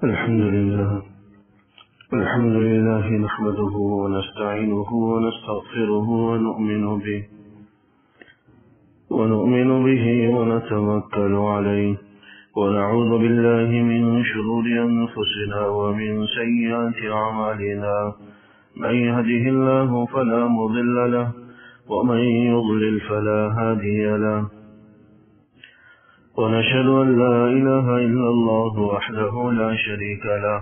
الحمد لله نحمده ونستعينه ونستغفره ونؤمن به ونتوكل عليه ونعوذ بالله من شرور أنفسنا ومن سيئات أعمالنا من يهده الله فلا مضل له ومن يضلل فلا هادي له ونشهد أن لا إله إلا الله وحده لا شريك له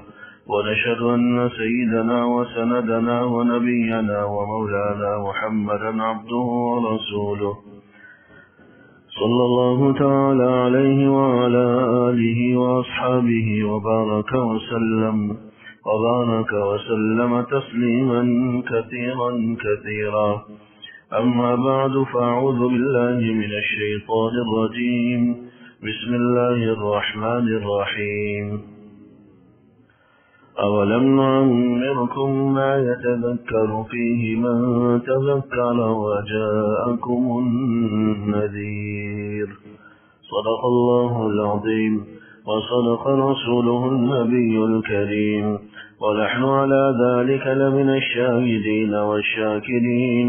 ونشهد أن سيدنا وسندنا ونبينا ومولانا محمدا عبده ورسوله صلى الله تعالى عليه وعلى آله وأصحابه وبارك وسلم تسليما كثيرا أما بعد فأعوذ بالله من الشيطان الرجيم بسم الله الرحمن الرحيم أولم نعمركم ما يتذكر فيه من تذكر وجاءكم النذير صدق الله العظيم وصدق رسوله النبي الكريم ونحن على ذلك لمن الشاهدين والشاكرين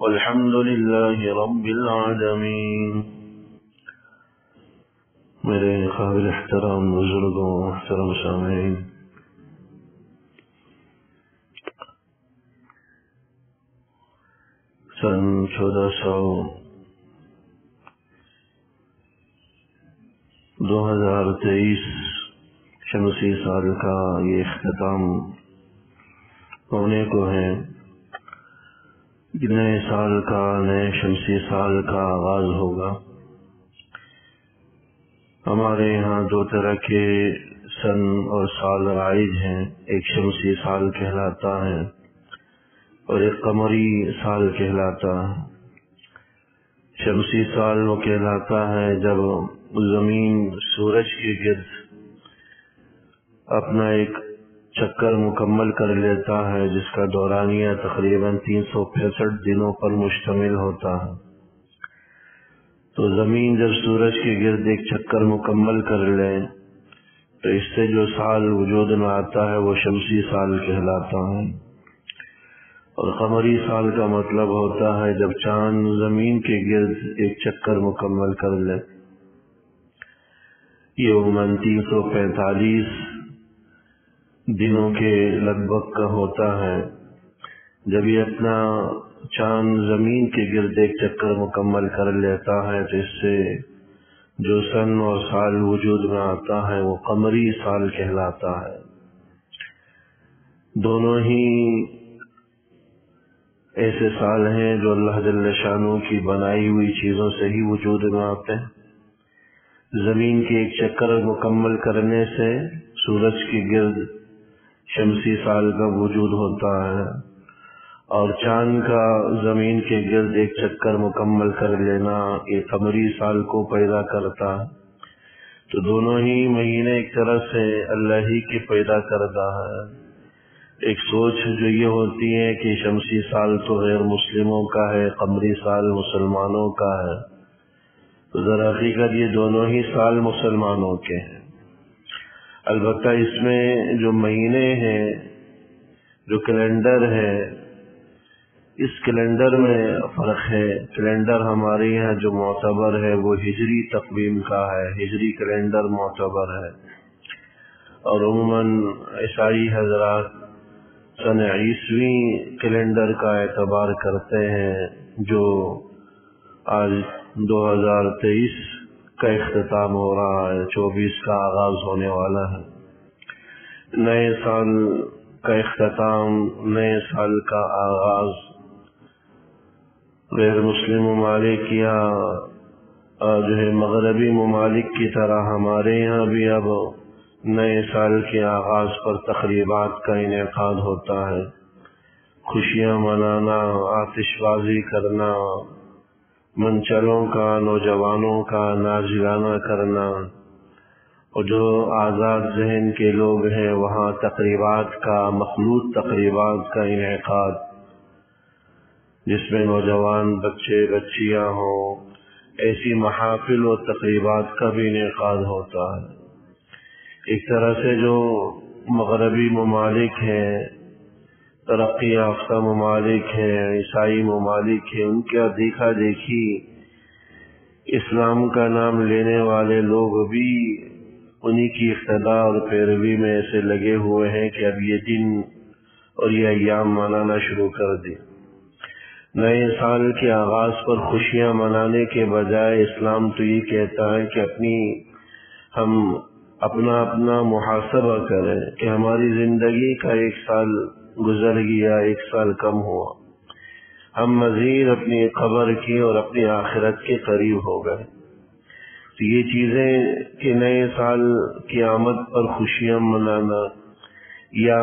والحمد لله رب العالمين. میرے قابل احترام بزرگوں، محترم سامعین، سن 2023 شمسی سال کا یہ اختتام ہونے کو ہے. نئے سال کا، نئے شمسی سال کا آغاز ہوگا. ہمارے یہاں دو طرح کے سن اور سال رائج ہیں. ایک شمسی سال کہلاتا ہے اور ایک قمری سال کہلاتا ہے. شمسی سال وہ کہلاتا ہے جب زمین سورج کے گرد اپنا ایک چکر مکمل کر لیتا ہے، جس کا دورانیہ تقریباً 365 دنوں پر مشتمل ہوتا ہے. تو زمین جب سورج کے گرد ایک چکر مکمل کر لے تو اس سے جو سال وجود میں آتا ہے وہ شمسی سال کہلاتا ہے. اور قمری سال کا مطلب ہوتا ہے جب چاند زمین کے گرد ایک چکر مکمل کر لے. یہ عموماً 345 دنوں کے لگ بھگ کا ہوتا ہے. جب یہ اپنا چاند زمین کے گرد ایک چکر مکمل کر لیتا ہے تو اس سے جو سن اور سال وجود میں آتا ہے وہ قمری سال کہلاتا ہے. دونوں ہی ایسے سال ہیں جو اللہ جل شانہ کی بنائی ہوئی چیزوں سے ہی وجود میں آتے ہیں. زمین کے ایک چکر مکمل کرنے سے سورج کے گرد شمسی سال کا وجود ہوتا ہے، اور چاند کا زمین کے گرد ایک چکر مکمل کر لینا یہ قمری سال کو پیدا کرتا ہے. تو دونوں ہی مہینے ایک طرح سے اللہ ہی کے پیدا کردہ ہے. ایک سوچ جو یہ ہوتی ہے کہ شمسی سال تو غیر مسلموں کا ہے، قمری سال مسلمانوں کا ہے، تو ذرا حقیقت یہ دونوں ہی سال مسلمانوں کے ہیں. البتہ اس میں جو مہینے ہیں، جو کیلنڈر ہے، اس کیلنڈر میں فرق ہے. کیلنڈر ہمارے یہاں جو معتبر ہے وہ ہجری تقویم کا ہے، ہجری کیلنڈر معتبر ہے. اور عموماً عیسائی حضرات سن عیسوی کیلنڈر کا اعتبار کرتے ہیں، جو آج 2023 کا اختتام ہو رہا ہے، 24 کا آغاز ہونے والا ہے. نئے سال کا اختتام، نئے سال کا آغاز غیر مسلم ممالک یا جو ہے مغربی ممالک کی طرح ہمارے یہاں بھی اب نئے سال کے آغاز پر تقریبات کا انعقاد ہوتا ہے. خوشیاں منانا، آتش بازی کرنا، منچلوں کا، نوجوانوں کا ناچ گانا کرنا، اور جو آزاد ذہن کے لوگ ہیں وہاں تقریبات کا، مخلوط تقریبات کا انعقاد، جس میں نوجوان بچے بچیاں ہوں، ایسی محافل و تقریبات کا بھی انعقاد ہوتا ہے. ایک طرح سے جو مغربی ممالک ہیں، ترقی یافتہ ممالک ہیں، عیسائی ممالک ہیں، ان کا دیکھا دیکھی اسلام کا نام لینے والے لوگ بھی انہی کی اقتداء اور پیروی میں ایسے لگے ہوئے ہیں کہ اب یہ دن اور یہ ایام منانا شروع کر دی۔ نئے سال کے آغاز پر خوشیاں منانے کے بجائے اسلام تو یہ کہتا ہے کہ ہم اپنا محاسبہ کریں کہ ہماری زندگی کا 1 سال گزر گیا، 1 سال کم ہوا، ہم مزید اپنی قبر کی اور اپنی آخرت کے قریب ہو گئے۔ تو یہ چیزیں کہ نئے سال کی آمد پر خوشیاں منانا یا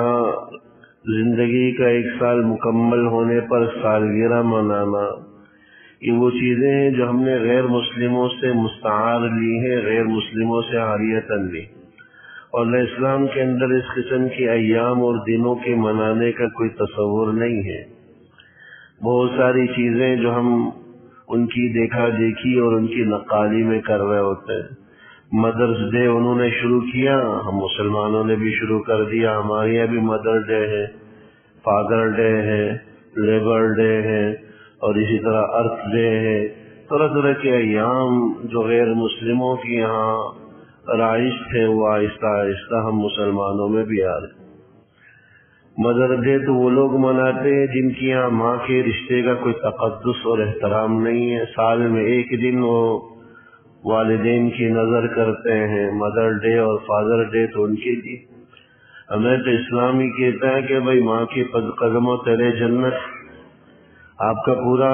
زندگی کا 1 سال مکمل ہونے پر سالگرہ منانا، یہ وہ چیزیں ہیں جو ہم نے غیر مسلموں سے مستعار لی ہیں، غیر مسلموں سے عاریتاً لی، اور نہ اسلام کے اندر اس قسم کے ایام اور دنوں کے منانے کا کوئی تصور نہیں ہے۔ بہت ساری چیزیں جو ہم ان کی دیکھا دیکھی اور ان کی نقالی میں کر رہے ہوتے ہیں۔ مدرس ڈے انہوں نے شروع کیا، ہم مسلمانوں نے بھی شروع کر دیا، ہمارے یہاں بھی مدر ڈے ہے، فادر ڈے ہے، لیبر ڈے ہے، اور اسی طرح ارتھ ڈے ہے، طرح طرح کے ایام جو غیر مسلموں کی یہاں رائج تھے وہ آہستہ آہستہ ہم مسلمانوں میں بھی آ رہے۔ مدر ڈے تو وہ لوگ مناتے ہیں جن کی یہاں ماں کے رشتے کا کوئی تقدس اور احترام نہیں ہے، سال میں 1 دن وہ والدین کی نظر کرتے ہیں۔ مدر ڈے اور فادر ڈے تو ان کے لیے، ہمیں تو اسلام ہی کہتا ہے کہ بھائی ماں کے قدموں تلے جنت، آپ کا پورا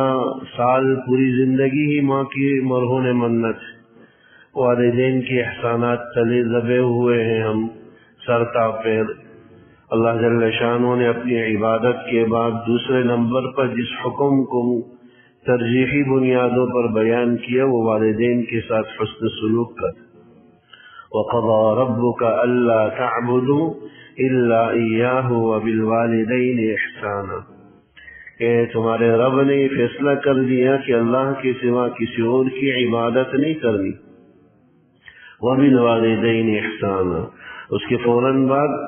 سال پوری زندگی ہی ماں کی مرہون منت، والدین کے احسانات تلے دبے ہوئے ہیں ہم سر تا پیر۔ اللہ جل شانہ نے اپنی عبادت کے بعد دوسرے نمبر پر جس حکم کو ترجیحی بنیادوں پر بیان کیا وہ والدین کے ساتھ حسن سلوک کا۔ وَقَضَىٰ رَبُّكَ أَلَّا تَعْبُدُوا إِلَّا إِيَّاهُ وَبِالْوَالِدَيْنِ إِحْسَانًا، کہ تمہارے رب نے یہ فیصلہ کر دیا کہ اللہ کے سوا کسی اور کی عبادت نہیں کرنی۔ وَبِالْوَالِدَيْنِ إِحْسَانًا، اس کے فوراً بعد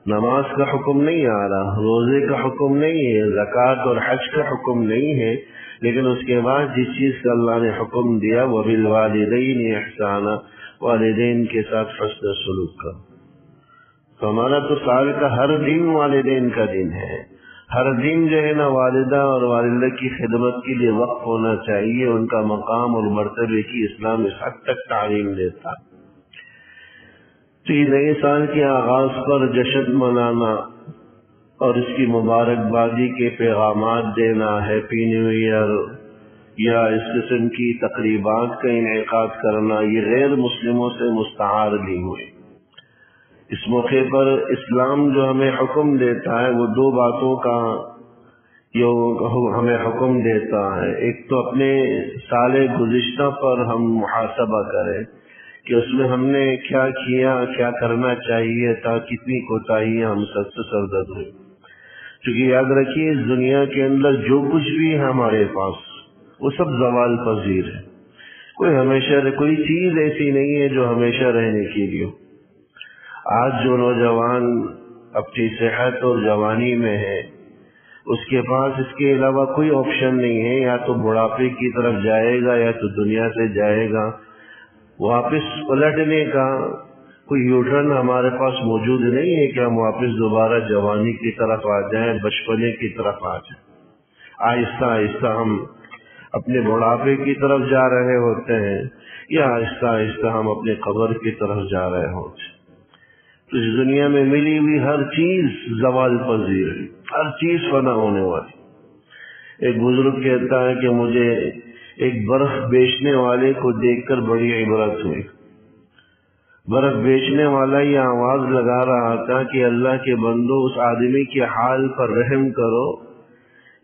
نماز کا حکم نہیں آ رہا، روزے کا حکم نہیں ہے، زکوٰۃ اور حج کا حکم نہیں ہے، لیکن اس کے بعد جس چیز کا اللہ نے حکم دیا وَبِالْوَالِدَيْنِ إِحْسَانًا، والدین کے ساتھ حسن سلوک کا۔ تو ہمارا تو سال کا ہر دن والدین کا دن ہے، ہر دن جو ہے نا والدہ اور والدہ کی خدمت کے لیے وقف ہونا چاہیے، ان کا مقام اور مرتبے کی اسلام اس حد تک تعلیم دیتا۔ تو یہ نئے سال کے آغاز پر جشن منانا اور اس کی مبارکبادی کے پیغامات دینا، ہیپی نیو ایئر یا اس قسم کی تقریبات کا انعقاد کرنا، یہ غیر مسلموں سے مستعار لی ہوئی۔ اس موقع پر اسلام جو ہمیں حکم دیتا ہے وہ 2 باتوں کا ہمیں حکم دیتا ہے۔ ایک تو اپنے سال گزشتہ پر ہم محاسبہ کریں کہ اس میں ہم نے کیا کیا، کیا کرنا چاہیے تھا، کتنی کوتاہیاں ہم سب سے سرزد ہوئی۔ کیونکہ یاد رکھیے اس دنیا کے اندر جو کچھ بھی ہے ہمارے پاس وہ سب زوال پذیر ہے، کوئی چیز ایسی نہیں ہے جو ہمیشہ رہنے کے لیے۔ آج جو نوجوان اپنی صحت اور جوانی میں ہے اس کے پاس اس کے علاوہ کوئی آپشن نہیں ہے، یا تو بڑھاپے کی طرف جائے گا یا تو دنیا سے جائے گا، واپس پلٹنے کا کوئی یوٹرن ہمارے پاس موجود نہیں ہے کہ ہم واپس دوبارہ جوانی کی طرف آ جائیں، بچپنے کی طرف آ جائیں۔ آہستہ آہستہ ہم اپنے بڑھاپے کی طرف جا رہے ہوتے ہیں یا آہستہ آہستہ ہم اپنے قبر کی طرف جا رہے ہوتے ہیں۔ تو اس دنیا میں ملی ہوئی ہر چیز زوال پذیر ہے، ہر چیز فنا ہونے والی۔ ایک بزرگ کہتا ہے کہ مجھے ایک برف بیچنے والے کو دیکھ کر بڑی عبرت ہوئی۔ برف بیچنے والا یہ آواز لگا رہا تھا کہ اللہ کے بندو اس آدمی کے حال پر رحم کرو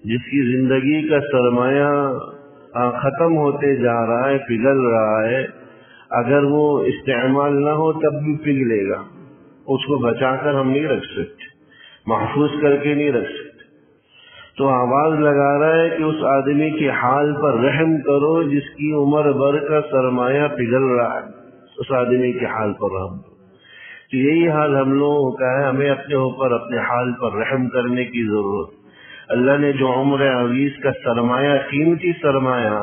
جس کی زندگی کا سرمایہ ختم ہوتے جا رہا ہے، پگھل رہا ہے، اگر وہ استعمال نہ ہو تب بھی پگھلے گا، اس کو بچا کر ہم نہیں رکھ سکتے، محفوظ کر کے نہیں رکھ سکتے۔ تو آواز لگا رہا ہے کہ اس آدمی کے حال پر رحم کرو جس کی عمر بھر کا سرمایہ پگھل رہا ہے، اس آدمی کے حال پر رحم کرو۔ تو یہی حال ہم لوگوں کا ہے. ہمیں اپنے اوپر اپنے حال پر رحم کرنے کی ضرورت. اللہ نے جو عمر عزیز کا سرمایہ، قیمتی سرمایہ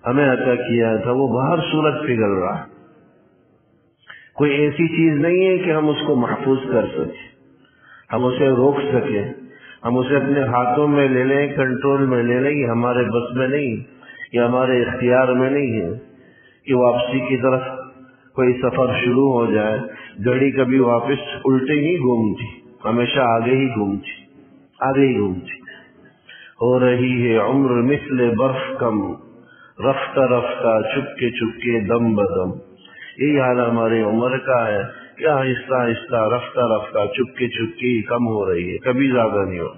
ہمیں عطا کیا تھا، وہ باہر صورت پگھل رہا ہے. کوئی ایسی چیز نہیں ہے کہ ہم اس کو محفوظ کر سکیں، ہم اسے روک سکیں، ہم اسے اپنے ہاتھوں میں لے لیں، کنٹرول میں لے لیں. یہ ہمارے بس میں نہیں، یہ ہمارے اختیار میں نہیں ہے کہ واپسی کی طرف کوئی سفر شروع ہو جائے. گھڑی کبھی واپس الٹے نہیں گھومتی، ہمیشہ آگے ہی گھومتی، آگے ہی گھومتی. ہو رہی ہے عمر مثل برف کم، رفتہ رفتہ چپکے چپکے دم بدم. یہی حال ہماری عمر کا ہے کہ آہستہ آہستہ رفتہ رفتہ چپکے چپکے کم ہو رہی ہے، کبھی زیادہ نہیں ہو.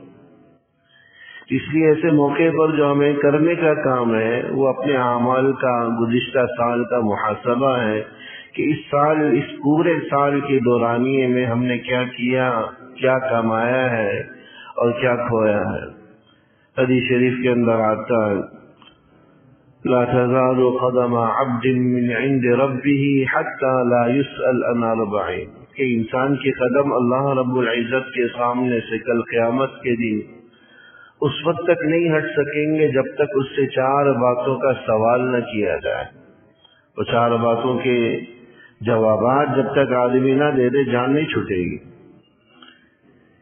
اس لیے ایسے موقع پر جو ہمیں کرنے کا کام ہے وہ اپنے اعمال کا، گزشتہ سال کا محاسبہ ہے کہ اس سال، اس پورے سال کے دورانیے میں ہم نے کیا کیا، کیا کمایا ہے اور کیا کھویا ہے. حدیث شریف کے اندر آتا ہے لا تزال قدم عبد من عند ربه حتى لا يسأل عن 40، کہ انسان کے قدم اللہ رب العزت کے سامنے سے کل قیامت کے دن اس وقت تک نہیں ہٹ سکیں گے جب تک اس سے 4 باتوں کا سوال نہ کیا جائے. وہ 4 باتوں کے جوابات جب تک آدمی نہ دے دے جان نہیں چھوٹے گی.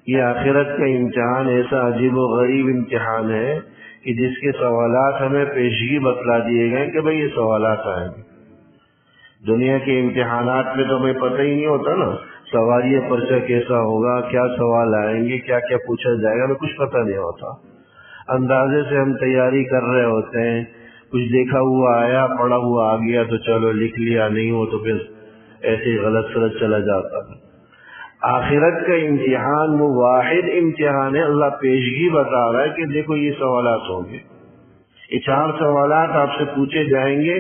یہ آخرت کا امتحان ایسا عجیب و غریب امتحان ہے کہ جس کے سوالات ہمیں پیشگی بتلا دیے گئے کہ بھئی یہ سوالات آئیں گے. دنیا کے امتحانات میں تو ہمیں پتہ ہی نہیں ہوتا نا سوالیہ پرچہ کیسا ہوگا، کیا سوال آئیں گے، کیا کیا پوچھا جائے گا، ہمیں کچھ پتہ نہیں ہوتا. اندازے سے ہم تیاری کر رہے ہوتے ہیں، کچھ دیکھا ہوا آیا، پڑھا ہوا آ گیا تو چلو لکھ لیا، نہیں ہو تو پھر ایسے ہی غلط سلط چلا جاتا ہے. آخرت کا امتحان وہ واحد امتحان ہے، اللہ پیشگی بتا رہا ہے کہ دیکھو یہ سوالات ہوں گے. یہ 4 سوالات آپ سے پوچھے جائیں گے.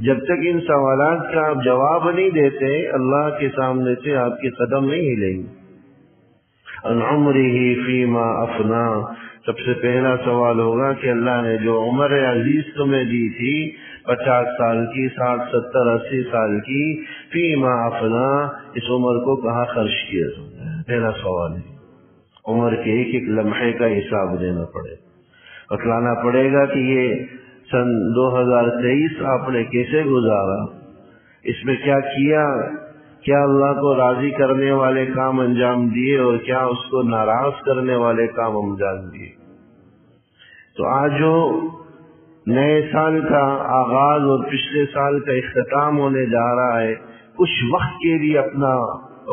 جب تک ان سوالات کا آپ جواب نہیں دیتے اللہ کے سامنے سے آپ کے قدم نہیں ہلیں گے. عن عمرہ فیما افنا، سب سے پہلا سوال ہوگا کہ اللہ نے جو عمر عزیز تمہیں دی تھی 50 سال کی، 60، 70، 80 سال کی، فیما افنا، اس عمر کو کہاں خرچ کیا؟ پہلا سوال ہے. عمر کے ایک ایک لمحے کا حساب دینا پڑے، بتلانا پڑے گا کہ یہ سن 2023 آپ نے کیسے گزارا، اس میں کیا کیا، کیا اللہ کو راضی کرنے والے کام انجام دیے اور کیا اس کو ناراض کرنے والے کام انجام دیے. تو آج جو نئے سال کا آغاز اور پچھلے سال کا اختتام ہونے جا رہا ہے، کچھ وقت کے لیے اپنا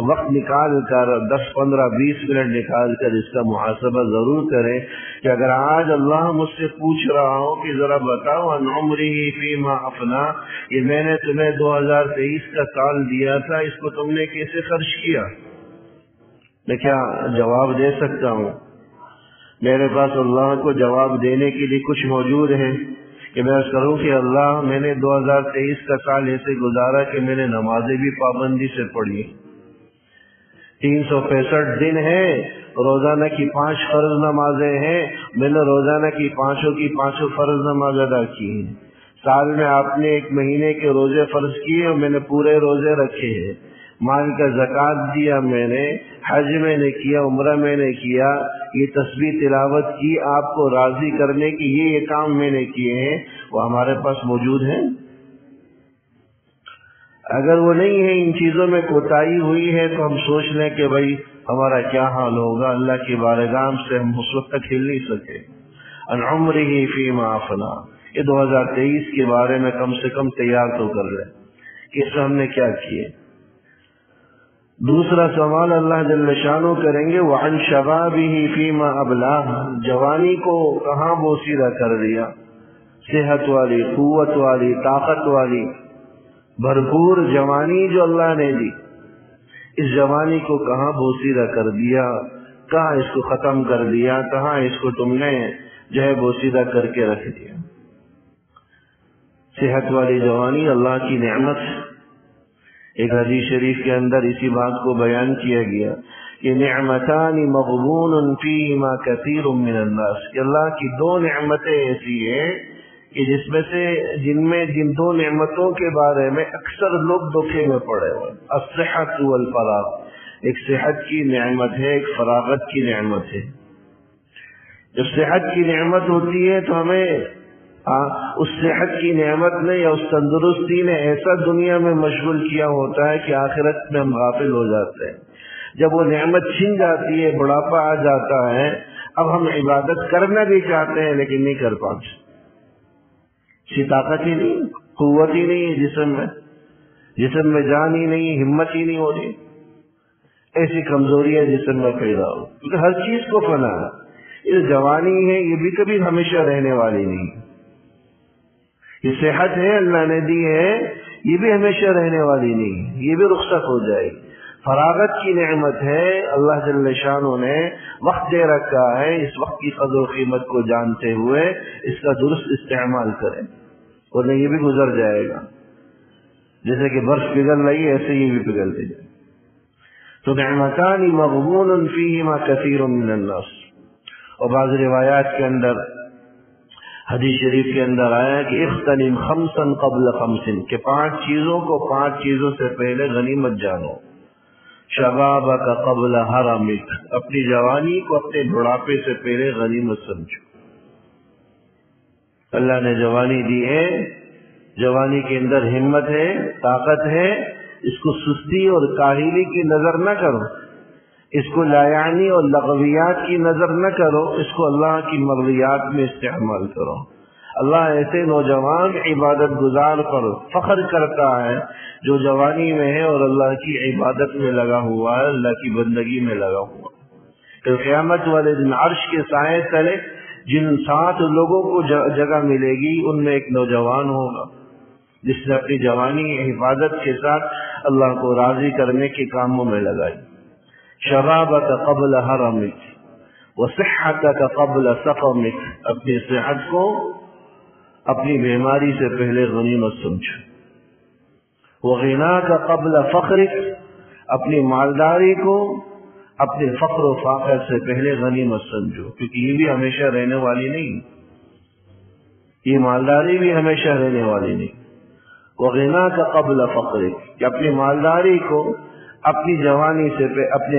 وقت نکال کر 10، 15، 20 منٹ نکال کر اس کا محاسبہ ضرور کریں کہ اگر آج اللہ مجھ سے پوچھ رہا ہو کہ ذرا بتاؤ عن عمرہ فیما افنا، یہ میں نے تمہیں 2023 کا سال دیا تھا، اس کو تم نے کیسے خرچ کیا؟ میں کیا جواب دے سکتا ہوں؟ میرے پاس اللہ کو جواب دینے کے لیے کچھ موجود ہے کہ میں کروں کہ اللہ میں نے 2023 کا سال ایسے گزارا کہ میں نے نمازیں بھی پابندی سے پڑھی، 365 دن ہیں، روزانہ کی 5 فرض نمازیں ہیں، میں نے روزانہ کی 5 فرض نماز ادا کی ہیں. سال میں آپ نے 1 مہینے کے روزے فرض کیے اور میں نے پورے روزے رکھے ہیں. مال کا زکوٰۃ دیا میں نے، حج میں نے کیا، عمرہ میں نے کیا، یہ تسبیح تلاوت کی، آپ کو راضی کرنے کی یہ کام میں نے کیے ہیں. وہ ہمارے پاس موجود ہیں؟ اگر وہ نہیں ہے، ان چیزوں میں کوتاہی ہوئی ہے تو ہم سوچ لیں کہ بھائی ہمارا کیا حال ہوگا. اللہ کی بارگاہ سے ہم اس وقت تک ہل نہیں سکے. عن عمرہ فیما افنا، یہ 2023 کے بارے میں کم سے کم تیار تو کر لیں کہ اس میں ہم نے کیا کیے. دوسرا سوال اللہ جل شانہ کریں گے وعن شبابہ فیما ابلاہ، جوانی کو کہاں بوسیدہ کر دیا. صحت والی، قوت والی، طاقت والی بھرپور جوانی جو اللہ نے دی، اس جوانی کو کہاں بوسیدہ کر دیا، کہاں اس کو ختم کر دیا، کہاں اس کو تم نے جو ہے بوسیدہ کر کے رکھ دیا. صحت والی جوانی اللہ کی نعمت. ایک حدیث شریف کے اندر اسی بات کو بیان کیا گیا کہ نعمتان مغبون فیہما کثیر من الناس، کہ اللہ کی 2 نعمتیں ایسی ہیں کہ جن میں جن دو نعمتوں کے بارے میں اکثر لوگ دھوکے میں پڑے ہوئے، الصحت والفراغ، ایک صحت کی نعمت ہے، ایک فراغت کی نعمت ہے۔ جب صحت کی نعمت ہوتی ہے تو ہمیں اس صحت کی نعمت نے یا اس تندرستی نے ایسا دنیا میں مشغول کیا ہوتا ہے کہ آخرت میں ہم غافل ہو جاتے ہیں۔ جب وہ نعمت چھن جاتی ہے، بڑھاپا آ جاتا ہے، اب ہم عبادت کرنا بھی چاہتے ہیں لیکن نہیں کر پاتے، اسی طاقت ہی نہیں، قوت ہی نہیں ہے جسم میں جان ہی نہیں، ہمت ہی نہیں ہو رہی، ایسی کمزوریاں جسم میں پیدا ہو، کیونکہ ہر چیز کو فنا ہے۔ یہ جوانی ہے، یہ بھی کبھی ہمیشہ رہنے والی نہیں، یہ صحت ہے اللہ نے دی ہے، یہ بھی ہمیشہ رہنے والی نہیں، یہ بھی رخصت ہو جائے گی۔ فراغت کی نعمت ہے، اللہ جل شانہ نے وقت دے رکھا ہے، اس وقت کی قدر و قیمت کو جانتے ہوئے اس کا درست استعمال کریں، ورنہ یہ بھی گزر جائے گا، جیسے کہ برف پگھل رہی ہے ایسے یہ بھی پگھلتے جائے۔ تو نعمتان مغبون فیہما کثیر من الناس، اور بعض روایات کے اندر، حدیث شریف کے اندر آیا کہ اغتنم خمسا قبل خمس، کہ 5 چیزوں کو 5 چیزوں سے پہلے غنیمت جانو۔ شبابک قبل حرمک، اپنی جوانی کو اپنے بڑھاپے سے پہلے غنیمت سمجھو۔ اللہ نے جوانی دی ہے، جوانی کے اندر ہمت ہے، طاقت ہے، اس کو سستی اور کاہلی کی نظر نہ کرو، اس کو لایعنی اور لغویات کی نظر نہ کرو، اس کو اللہ کی مرضیات میں استعمال کرو۔ اللہ ایسے نوجوان عبادت گزار پر فخر کرتا ہے جو جوانی میں ہے اور اللہ کی عبادت میں لگا ہوا ہے، اللہ کی بندگی میں لگا ہوا ہے۔ کہ قیامت والے دن عرش کے سائے تلے جن 7 لوگوں کو جگہ ملے گی، ان میں ایک نوجوان ہوگا جس نے اپنی جوانی حفاظت کے ساتھ اللہ کو راضی کرنے کے کاموں میں لگائی۔ شبابک قبل حرمک وصحتک قبل سقمک، اپنی صحت کو اپنی بیماری سے پہلے غنیمت سمجھو۔ وغناک قبل فقرک، اپنی مالداری کو اپنے فقر و فاقہ سے پہلے غنیمت سمجھو، کیونکہ یہ بھی ہمیشہ رہنے والی نہیں، یہ مالداری بھی ہمیشہ رہنے والی نہیں۔ وغناک قبل فقرک، کہ اپنی مالداری کو اپنی جوانی سے اپنے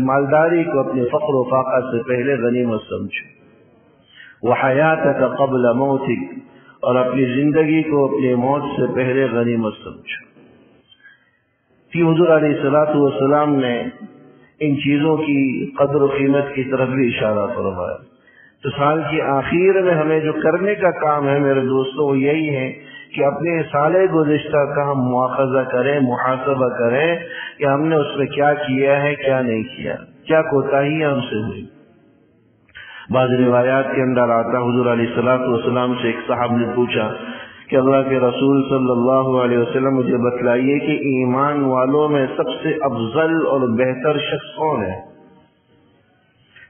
مالداری کو اپنے فقر و فاقہ سے پہلے غنیمت سمجھو۔ وحیاتک قبل موتک، اور اپنی زندگی کو اپنی موت سے پہلے غنیمت سمجھو۔ کہ حضور علیہ الصلوۃ والسلام نے ان چیزوں کی قدر و قیمت کی طرف بھی اشارہ فرمایا۔ تو سال کی آخر میں ہمیں جو کرنے کا کام ہے میرے دوستوں، وہ یہی ہے کہ اپنے سال گزشتہ کا ہم مواخذہ کریں، محاسبہ کریں کہ ہم نے اس میں کیا کیا ہے، کیا نہیں کیا، کیا کوتاہیاں ہم سے ہوئی۔ بعض روایات کے اندر آتا، حضور علیہ الصلوۃ والسلام سے ایک صاحب نے پوچھا کہ اللہ کے رسول صلی اللہ علیہ وسلم مجھے بتلائیے کہ ایمان والوں میں سب سے افضل اور بہتر شخص کون ہے،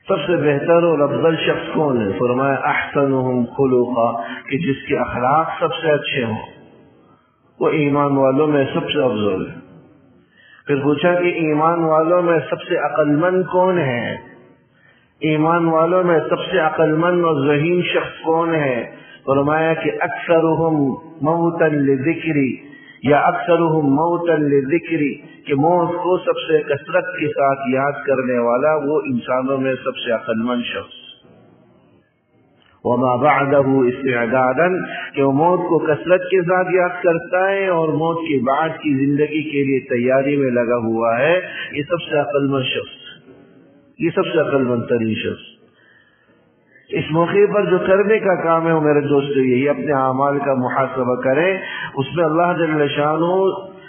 سب سے بہتر اور افضل شخص کون ہے؟ فرمایا احسنهم خلقا، کہ جس کے اخلاق سب سے اچھے ہوں، وہ ایمان والوں میں سب سے افضل ہے۔ پھر پوچھا کہ ایمان والوں میں سب سے عقل مند کون ہے؟ ایمان والوں میں سب سے عقل مند اور ذہین شخص کون ہے؟ فرمایا کہ اکثرهم موتا لذکری، یا اکثرهم موتا لذکری، کہ موت کو سب سے کثرت کے ساتھ یاد کرنے والا وہ انسانوں میں سب سے عقل مند شخص۔ وما بعده استعدادا، کہ وہ موت کو کثرت کے ساتھ یاد کرتا ہے اور موت کے بعد کی زندگی کے لیے تیاری میں لگا ہوا ہے، یہ سب سے عقل مند شخص، یہ سب سے عقل مند ترین شخص۔ اس موقع پر جو کرنے کا کام ہے وہ میرے دوستو یہی، اپنے اعمال کا محاسبہ کریں، اس میں اللہ جل شانہ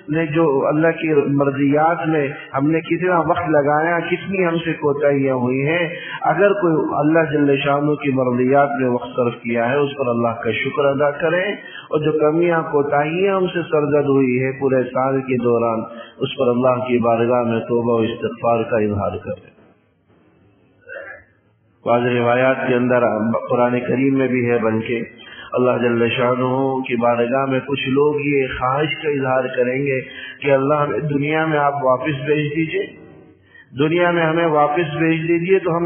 نے جو اللہ کی مرضیات میں ہم نے کتنا وقت لگایا، کتنی ہم سے کوتاہیاں ہوئی ہیں۔ اگر کوئی اللہ جل شانہ کی مرضیات میں وقت صرف کیا ہے، اس پر اللہ کا شکر ادا کریں، اور جو کمیاں کوتاہیاں ہم سے سرزد ہوئی ہے پورے سال کے دوران، اس پر اللہ کی بارگاہ میں توبہ و استغفار کا اظہار کریں۔ بعض روایات کے اندر قرآن کریم میں بھی ہے، بلکہ اللہ جل شانہ کی بارگاہ میں کچھ لوگ یہ خواہش کا اظہار کریں گے کہ اللہ ہمیں دنیا میں آپ واپس بھیج دیجئے، دنیا میں ہمیں واپس بھیج دیجئے تو ہم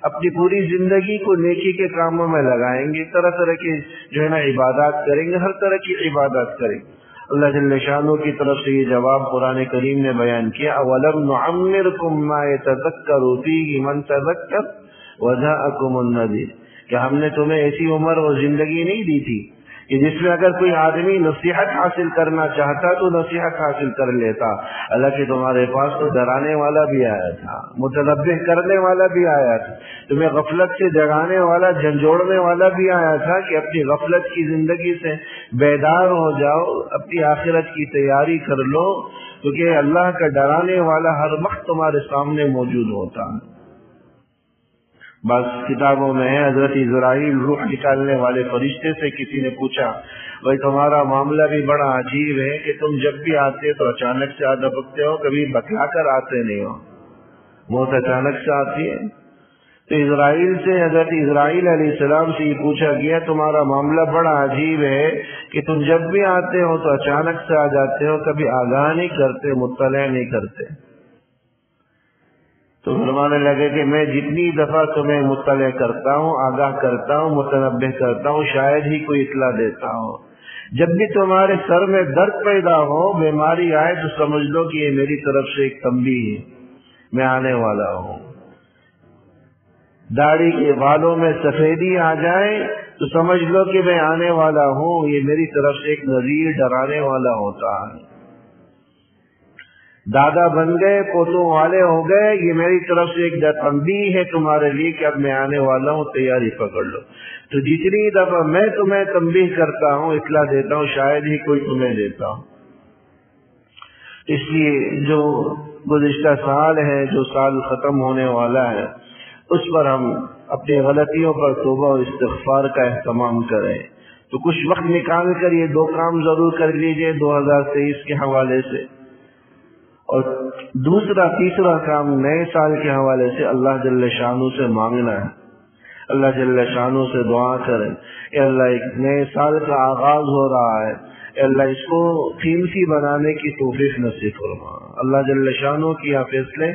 اپنی پوری زندگی کو نیکی کے کاموں میں لگائیں گے، طرح طرح کی جو ہے نا عبادات کریں گے، ہر طرح کی عبادات کریں گے۔ اللہ جل شانہ کی طرف سے یہ جواب قرآن کریم نے بیان کیا، اولم نعمرکم ما یتذکر فیہ من تذکر وجاءکم النذیر، کہ ہم نے تمہیں ایسی عمر اور زندگی نہیں دی تھی کہ جس میں اگر کوئی آدمی نصیحت حاصل کرنا چاہتا تو نصیحت حاصل کر لیتا، حالانکہ تمہارے پاس تو ڈرانے والا بھی آیا تھا، متنبہ کرنے والا بھی آیا تھا، تمہیں غفلت سے جگانے والا، جھنجھوڑنے والا بھی آیا تھا کہ اپنی غفلت کی زندگی سے بیدار ہو جاؤ، اپنی آخرت کی تیاری کر لو، کیونکہ اللہ کا ڈرانے والا ہر وقت تمہارے سامنے موجود ہوتا ہے۔ بس کتابوں میں ہے حضرت عزرائیل روح نکالنے والے فرشتے سے کسی نے پوچھا، بھائی تمہارا معاملہ بھی بڑا عجیب ہے کہ تم جب بھی آتے تو اچانک سے آ دبکتے ہو، کبھی بتلا کر آتے نہیں ہو، موت اچانک سے آتی ہے۔ تو اسرائیل سے، حضرت اسرائیل علیہ السلام سے یہ پوچھا گیا تمہارا معاملہ بڑا عجیب ہے کہ تم جب بھی آتے ہو تو اچانک سے آ جاتے ہو، کبھی آگاہ نہیں کرتے، مطلع نہیں کرتے۔ تو فرمانے لگے کہ میں جتنی دفعہ تمہیں مطلع کرتا ہوں، آگاہ کرتا ہوں، متنبہ کرتا ہوں، شاید ہی کوئی اطلاع دیتا ہوں۔ جب بھی تمہارے سر میں درد پیدا ہو، بیماری آئے، تو سمجھ لو کہ یہ میری طرف سے ایک تنبیہ ہے، میں آنے والا ہوں۔ داڑھی کے بالوں میں سفیدی آ جائے تو سمجھ لو کہ میں آنے والا ہوں، یہ میری طرف سے ایک نذیر، ڈرانے والا ہوتا ہے۔ دادا بن گئے، پوتوں والے ہو گئے، یہ میری طرف سے ایک تنبیہ ہے تمہارے لیے کہ اب میں آنے والا ہوں، تیاری پکڑ لو۔ تو جتنی دفعہ میں تمہیں تنبیہ کرتا ہوں، اطلاع دیتا ہوں، شاید ہی کوئی تمہیں دیتا ہوں۔ اس لیے جو گزشتہ سال ہے، جو سال ختم ہونے والا ہے، اس پر ہم اپنی غلطیوں پر توبہ اور استغفار کا اہتمام کریں۔ تو کچھ وقت نکال کر یہ دو کام ضرور کر لیجئے 2023 کے حوالے سے، اور دوسرا تیسرا کام نئے سال کے حوالے سے اللہ جل شانہ سے مانگنا ہے۔ اللہ جل شانہ سے دعا کریں کہ اللہ ایک نئے سال کا آغاز ہو رہا ہے، اے اللہ اس کو قیمتی بنانے کی توفیق نصیب فرما۔ اللہ جل شانہ کی یہ فیصلے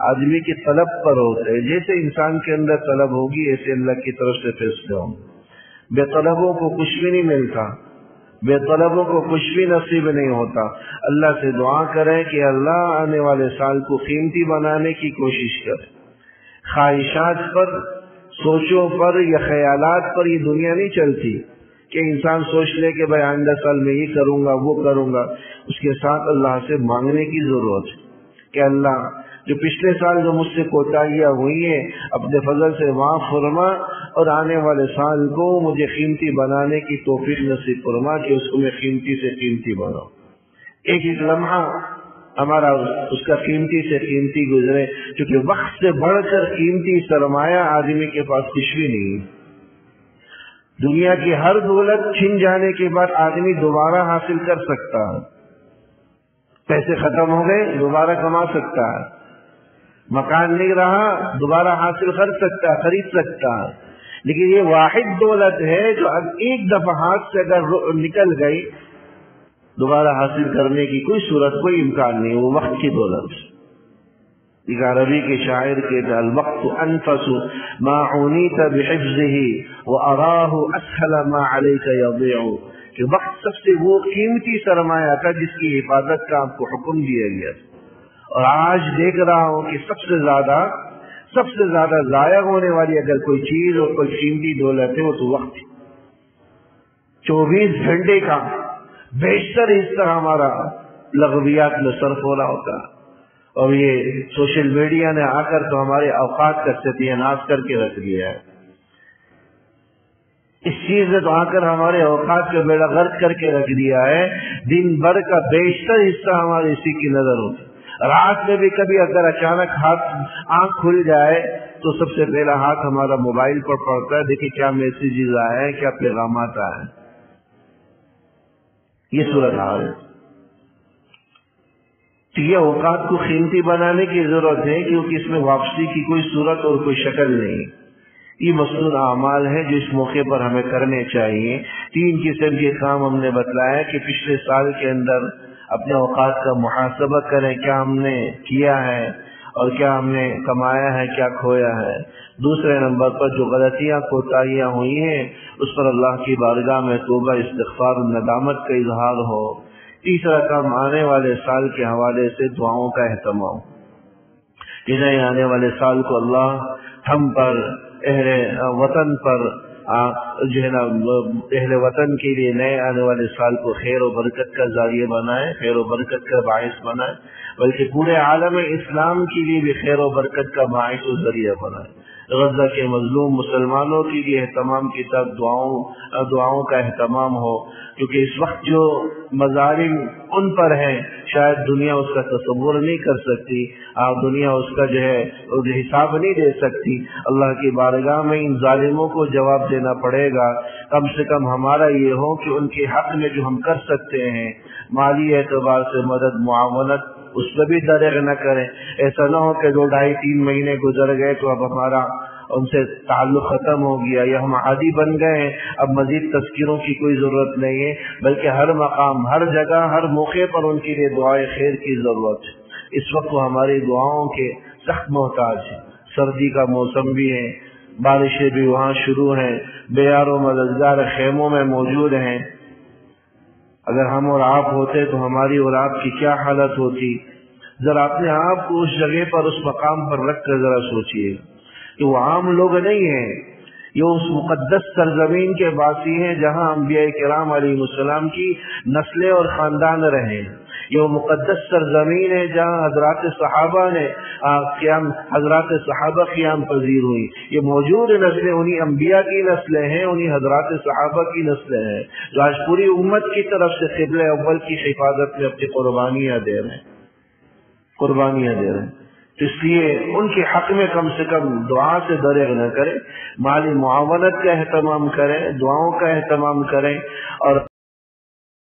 آدمی کی طلب پر ہوتے ہیں، جیسے انسان کے اندر طلب ہوگی ایسے اللہ کی طرف سے فیصلے ہوں۔ بے طلبوں کو کچھ بھی نہیں ملتا، بے طلبوں کو کچھ بھی نصیب نہیں ہوتا۔ اللہ سے دعا کریں کہ اللہ آنے والے سال کو قیمتی بنانے کی کوشش کرے۔ خواہشات پر، سوچوں پر یا خیالات پر یہ دنیا نہیں چلتی کہ انسان سوچ لے کہ بھائی آئندہ سال میں یہ کروں گا، وہ کروں گا۔ اس کے ساتھ اللہ سے مانگنے کی ضرورت ہے کہ اللہ جو پچھلے سال جو مجھ سے کوتاہیاں ہوئی ہیں اپنے فضل سے معاف فرما، اور آنے والے سال کو مجھے قیمتی بنانے کی توفیق نصیب فرما کہ اس کو میں قیمتی سے قیمتی بناؤں۔ ایک ایک لمحہ ہمارا اس کا قیمتی سے قیمتی گزرے، کیونکہ وقت سے بڑھ کر قیمتی سرمایہ آدمی کے پاس کچھ بھی نہیں۔ دنیا کی ہر دولت چھن جانے کے بعد آدمی دوبارہ حاصل کر سکتا ہے، پیسے ختم ہو گئے دوبارہ کما سکتا ہے، مکان نہیں رہا دوبارہ حاصل کر سکتا، خرید سکتا ہے، لیکن یہ واحد دولت ہے جو ایک دفعہ ہاتھ سے اگر نکل گئی دوبارہ حاصل کرنے کی کوئی صورت، کوئی امکان نہیں، وہ وقت کی دولت۔ ایک عربی کے شاعر کے الوقت انفس ما عنیت بحفظه واراه اسهل ما عليك يضيع، کہ وقت سب سے وہ قیمتی سرمایہ تھا جس کی حفاظت کا آپ کو حکم دیا گیا، اور آج دیکھ رہا ہوں کہ سب سے زیادہ ضائع ہونے والی اگر کوئی چیز اور کوئی قیمتی دولت ہے وہ تو وقت ہے۔ 24 گھنٹے کا بیشتر حصہ ہمارا لغویات میں صرف ہو رہا ہوتا ہے، اور یہ سوشل میڈیا نے آ کر تو ہمارے اوقات کا ستیہ ناش کر کے رکھ دیا ہے۔ اس چیز نے تو آ کر ہمارے اوقات کا بیڑا غرق کر کے رکھ دیا ہے۔ دن بھر کا بیشتر حصہ ہمارے اسی کی نظر ہوتا ہے۔ رات میں بھی کبھی اگر اچانک آنکھ کھل جائے تو سب سے پہلا ہاتھ ہمارا موبائل پر پڑتا ہے، دیکھیں کیا میسیجز آئے ہیں، کیا پیغامات آئے ہیں۔ یہ صورت حال ہے۔ تو یہ اوقات کو قیمتی بنانے کی ضرورت ہے، کیونکہ اس میں واپسی کی کوئی صورت اور کوئی شکل نہیں۔ یہ مصنون اعمال ہے جو اس موقع پر ہمیں کرنے چاہیے۔ 3 قسم کے کام ہم نے بتلایا کہ پچھلے سال کے اندر اپنے اوقات کا محاسبہ کریں، کیا ہم نے کیا ہے، اور کیا ہم نے کمایا ہے، کیا کھویا ہے۔ دوسرے نمبر پر جو غلطیاں کوتاہیاں ہوئی ہیں اس پر اللہ کی بارگاہ میں توبہ استغفار و ندامت کا اظہار ہو۔ تیسرا کام آنے والے سال کے حوالے سے دعاؤں کا اہتمام، کہ نئے آنے والے سال کو اللہ ہم پر، اہل وطن پر جو ہے نا اہل وطن کے لیے نئے آنے والے سال کو خیر و برکت کا ذریعہ بنائے، خیر و برکت کا باعث بنائے، بلکہ پورے عالم اسلام کے لیے بھی خیر و برکت کا باعث و ذریعہ بنائے۔ غزہ کے مظلوم مسلمانوں کے لیے اہتمام کی طرف دعاؤں کا اہتمام ہو، کیونکہ اس وقت جو مظالم ان پر ہیں شاید دنیا اس کا تصور نہیں کر سکتی، دنیا اس کا جو ہے حساب نہیں دے سکتی۔ اللہ کی بارگاہ میں ان ظالموں کو جواب دینا پڑے گا۔ کم سے کم ہمارا یہ ہو کہ ان کے حق میں جو ہم کر سکتے ہیں مالی اعتبار سے مدد معاونت، اس پہ بھی دریغ نہ کریں۔ ایسا نہ ہو کہ 2-2.5-3 مہینے گزر گئے تو اب ہمارا ان سے تعلق ختم ہو گیا یا ہم عادی بن گئے ہیں، اب مزید تذکیروں کی کوئی ضرورت نہیں ہے، بلکہ ہر مقام، ہر جگہ، ہر موقع پر ان کے لیے دعائے خیر کی ضرورت ہے۔ اس وقت وہ ہماری دعاؤں کے سخت محتاج ہیں۔ سردی کا موسم بھی ہے، بارشیں بھی وہاں شروع ہیں، بے یار و مددگار خیموں میں موجود ہیں۔ اگر ہم اور آپ ہوتے تو ہماری اور آپ کی کیا حالت ہوتی؟ ذرا اپنے آپ کو اس جگہ پر، اس مقام پر رکھ کر ذرا سوچئے کہ وہ عام لوگ نہیں ہیں، یہ اس مقدس سرزمین کے باسی ہیں جہاں انبیاء کرام علیہ السلام کی نسلیں اور خاندان رہے۔ یہ وہ مقدس سرزمین ہے جہاں حضرات صحابہ قیام پذیر ہوئی۔ یہ موجود نسلیں انہی انبیاء کی نسلیں ہیں، انہی حضرات صحابہ کی نسلیں ہیں جو آج پوری امت کی طرف سے قبلہ اول کی حفاظت میں اپنی قربانیاں دے رہے ہیں۔ اس لیے ان کے حق میں کم سے کم دعا سے دریغ نہ کریں، مالی معاونت کا اہتمام کریں، دعاؤں کا اہتمام کریں، اور